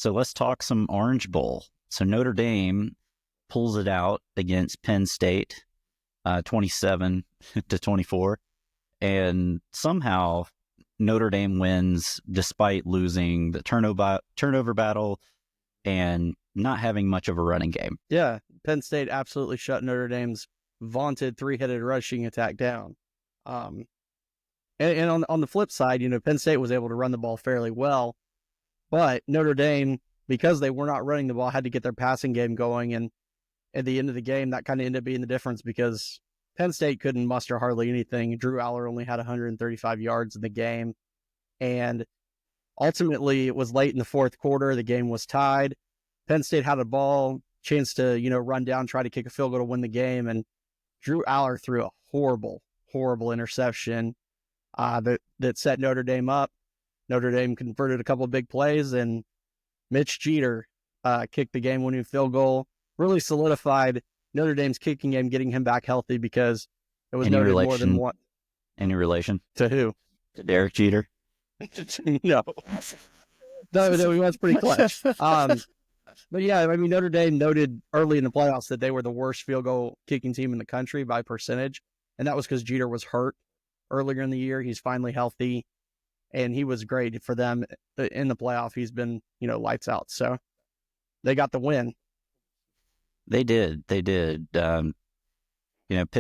So let's talk some Orange Bowl. So Notre Dame pulls it out against Penn State, 27-24. And somehow Notre Dame wins despite losing the turnover battle and not having much of a running game. Yeah, Penn State absolutely shut Notre Dame's vaunted three-headed rushing attack down. And on the flip side, Penn State was able to run the ball fairly well, but Notre Dame, because they were not running the ball, had to get their passing game going. And at the end of the game, that kind of ended up being the difference because Penn State couldn't muster hardly anything. Drew Aller only had 135 yards in the game. And ultimately, it was late in the fourth quarter. The game was tied. Penn State had a ball, chance to, run down, try to kick a field goal to win the game. And Drew Aller threw a horrible interception that set Notre Dame up. Notre Dame converted a couple of big plays, and Mitch Jeter kicked the game-winning field goal, really solidified Notre Dame's kicking game, getting him back healthy because it was noted more than one. Any relation? To who? To Derek Jeter? No, he was pretty clutch. But yeah, I mean, Notre Dame noted early in the playoffs that they were the worst field goal kicking team in the country by percentage, and that was because Jeter was hurt earlier in the year. He's finally healthy, and he was great for them in the playoff. He's been, lights out. So they got the win. They did. Penn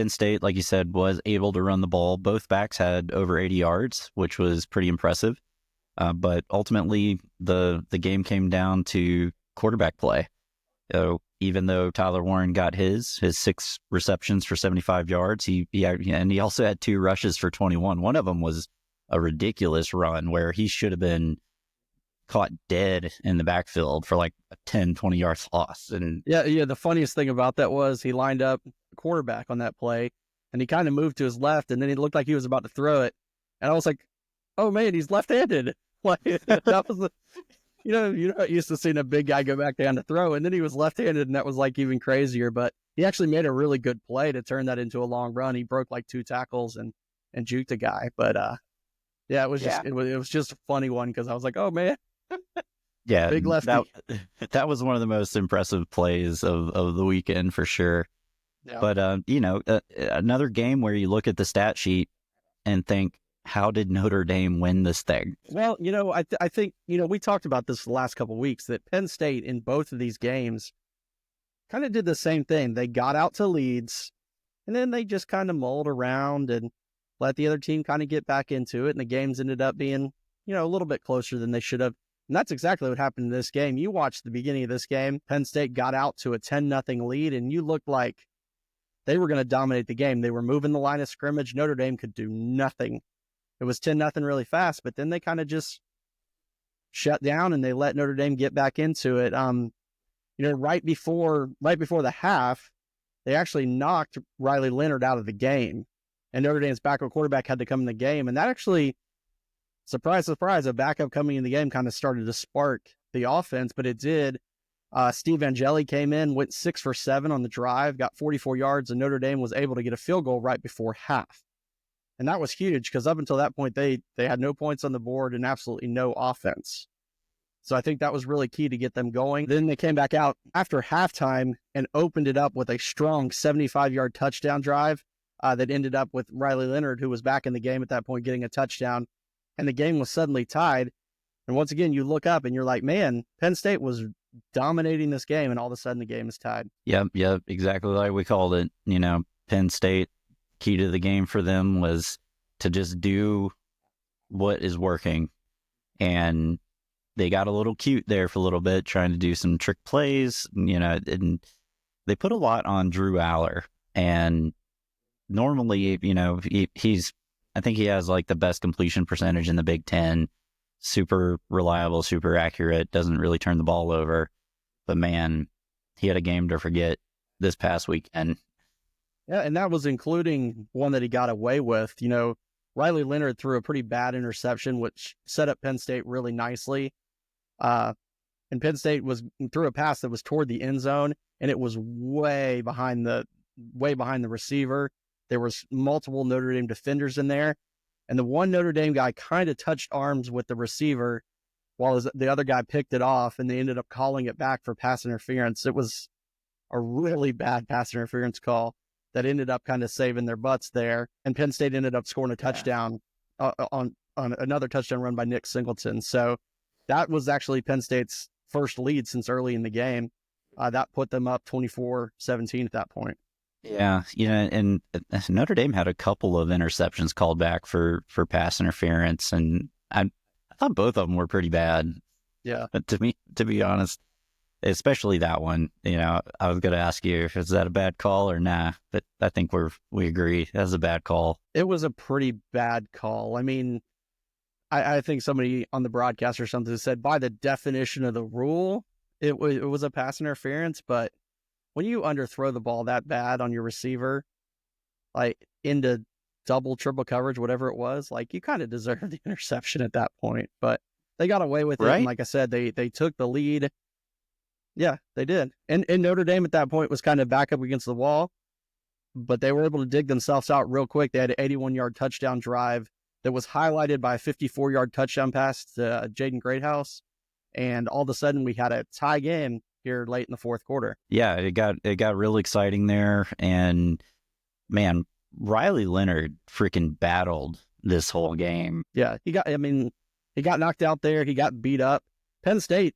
State, like you said, was able to run the ball. Both backs had over 80 yards, which was pretty impressive. But ultimately, the game came down to quarterback play. So even though Tyler Warren got his 6 receptions for 75 yards, he also had 2 rushes for 21. One of them was a ridiculous run where he should have been caught dead in the backfield for like a 10, 20 yards loss. And yeah. The funniest thing about that was he lined up the quarterback on that play, and he kind of moved to his left, and then he looked like he was about to throw it. And I was like, oh man, he's left-handed. Like that was you're not used to seeing a big guy go back down to throw, and then he was left-handed, and that was like even crazier. But he actually made a really good play to turn that into a long run. He broke like 2 tackles and juked a guy. But it was just a funny one because I was like, oh man. Yeah, big lefty. That was one of the most impressive plays of the weekend for sure. Yeah. But another game where you look at the stat sheet and think, how did Notre Dame win this thing? Well, I think we talked about this the last couple of weeks that Penn State in both of these games kind of did the same thing. They got out to leads, and then they just kind of mulled around and let the other team kind of get back into it, and the games ended up being a little bit closer than they should have. And that's exactly what happened in this game. You watched the beginning of this game. Penn State got out to a 10-0 lead, and you looked like they were going to dominate the game. They were moving the line of scrimmage. Notre Dame could do nothing. It was 10-0 really fast, but then they kind of just shut down and they let Notre Dame get back into it. Right before the half, they actually knocked Riley Leonard out of the game, and Notre Dame's backup quarterback had to come in the game, and that actually, surprise, surprise, a backup coming in the game kind of started to spark the offense, but it did. Steve Angeli came in, went 6 for 7 on the drive, got 44 yards, and Notre Dame was able to get a field goal right before half. And that was huge because up until that point, they had no points on the board and absolutely no offense. So I think that was really key to get them going. Then they came back out after halftime and opened it up with a strong 75-yard touchdown drive that ended up with Riley Leonard, who was back in the game at that point, getting a touchdown. And the game was suddenly tied. And once again, you look up and you're like, man, Penn State was dominating this game, and all of a sudden the game is tied. Yep, exactly like we called it. Penn State, key to the game for them was to just do what is working. And they got a little cute there for a little bit, trying to do some trick plays, and they put a lot on Drew Aller. And normally, I think he has like the best completion percentage in the Big Ten. Super reliable, super accurate, doesn't really turn the ball over. But man, he had a game to forget this past weekend. Yeah, and that was including one that he got away with. Riley Leonard threw a pretty bad interception, which set up Penn State really nicely. And Penn State threw a pass that was toward the end zone, and it was way behind the receiver. There was multiple Notre Dame defenders in there, and the one Notre Dame guy kind of touched arms with the receiver while the other guy picked it off, and they ended up calling it back for pass interference. It was a really bad pass interference call that ended up kind of saving their butts there. And Penn State ended up scoring a touchdown on another touchdown run by Nick Singleton. So that was actually Penn State's first lead since early in the game. That put them up 24-17 at that point. Yeah, and Notre Dame had a couple of interceptions called back for pass interference, and I thought both of them were pretty bad. Yeah. But to be honest, especially that one, I was going to ask you, is that a bad call or nah? But I think we agree that's a bad call. It was a pretty bad call. I mean, I think somebody on the broadcast or something said by the definition of the rule, it was a pass interference. But when you underthrow the ball that bad on your receiver, like into double, triple coverage, whatever it was, like you kind of deserve the interception at that point. But they got away with it. Right? And like I said, they took the lead. Yeah, they did. And Notre Dame at that point was kind of back up against the wall, but they were able to dig themselves out real quick. They had an 81-yard touchdown drive that was highlighted by a 54-yard touchdown pass to Jaden Greathouse. And all of a sudden we had a tie game here late in the fourth quarter. Yeah, it got real exciting there. And man, Riley Leonard freaking battled this whole game. Yeah, he got knocked out there. He got beat up. Penn State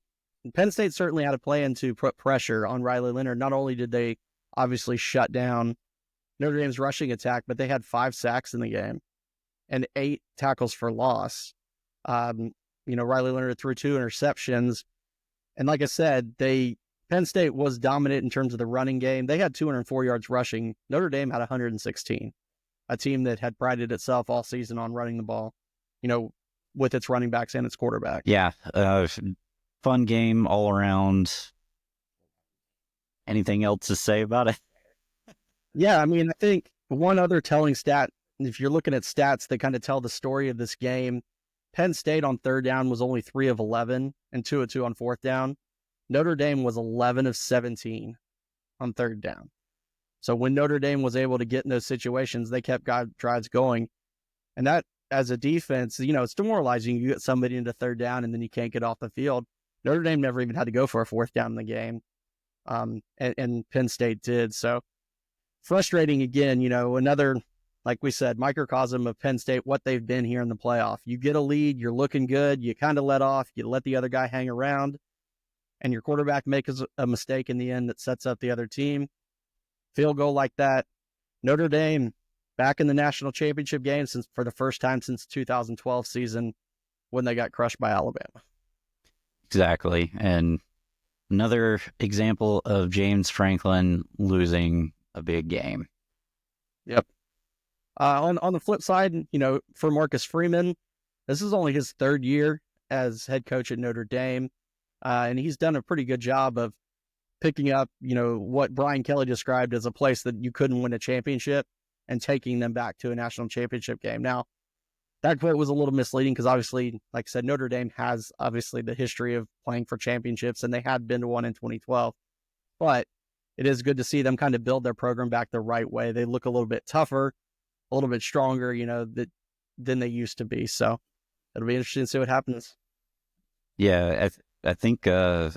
certainly had a plan to put pressure on Riley Leonard. Not only did they obviously shut down Notre Dame's rushing attack, but they had 5 sacks in the game and 8 tackles for loss. Riley Leonard threw 2 interceptions. And like I said, Penn State was dominant in terms of the running game. They had 204 yards rushing. Notre Dame had 116, a team that had prided itself all season on running the ball, with its running backs and its quarterback. Yeah, fun game all around. Anything else to say about it? Yeah, I mean, I think one other telling stat, if you're looking at stats that kind of tell the story of this game, Penn State on third down was only 3 of 11 and 2 of 2 on fourth down. Notre Dame was 11 of 17 on third down. So when Notre Dame was able to get in those situations, they kept drives going. And that, as a defense, it's demoralizing. You get somebody into third down and then you can't get off the field. Notre Dame never even had to go for a fourth down in the game. And Penn State did. So frustrating again, another, like we said, microcosm of Penn State, what they've been here in the playoff. You get a lead, you're looking good, you kind of let off, you let the other guy hang around, and your quarterback makes a mistake in the end that sets up the other team. Field goal like that. Notre Dame back in the national championship game for the first time since 2012 season when they got crushed by Alabama. Exactly. And another example of James Franklin losing a big game. Yep. On the flip side, for Marcus Freeman, this is only his 3rd year as head coach at Notre Dame. And he's done a pretty good job of picking up, what Brian Kelly described as a place that you couldn't win a championship and taking them back to a national championship game. Now, that quote was a little misleading because obviously, like I said, Notre Dame has obviously the history of playing for championships, and they had been to one in 2012. But it is good to see them kind of build their program back the right way. They look a little bit tougher, a little bit stronger, than they used to be. So it'll be interesting to see what happens. Yeah, I think I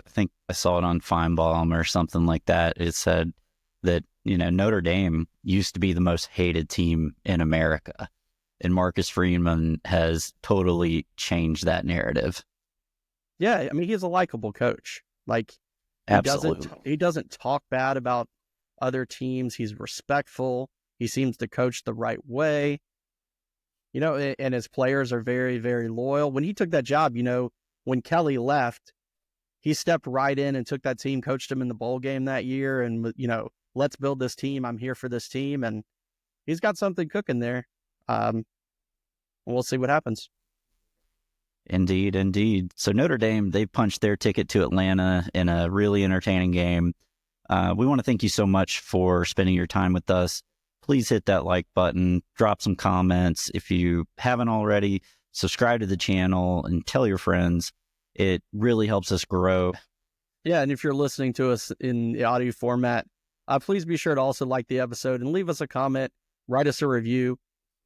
saw it on Feinbaum or something like that. It said that Notre Dame used to be the most hated team in America, and Marcus Freeman has totally changed that narrative. Yeah, I mean, he's a likable coach. Absolutely, he doesn't talk bad about other teams. He's respectful. He seems to coach the right way. And his players are very, very loyal. When he took that job, when Kelly left, he stepped right in and took that team, coached them in the bowl game that year. And, let's build this team. I'm here for this team. And he's got something cooking there. We'll see what happens. Indeed. So Notre Dame, they punched their ticket to Atlanta in a really entertaining game. We want to thank you so much for spending your time with us. Please hit that like button, drop some comments. If you haven't already, subscribe to the channel and tell your friends. It really helps us grow. Yeah, and if you're listening to us in the audio format, please be sure to also like the episode and leave us a comment, write us a review.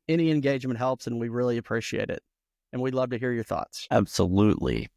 Any engagement helps, and we really appreciate it. And we'd love to hear your thoughts. Absolutely.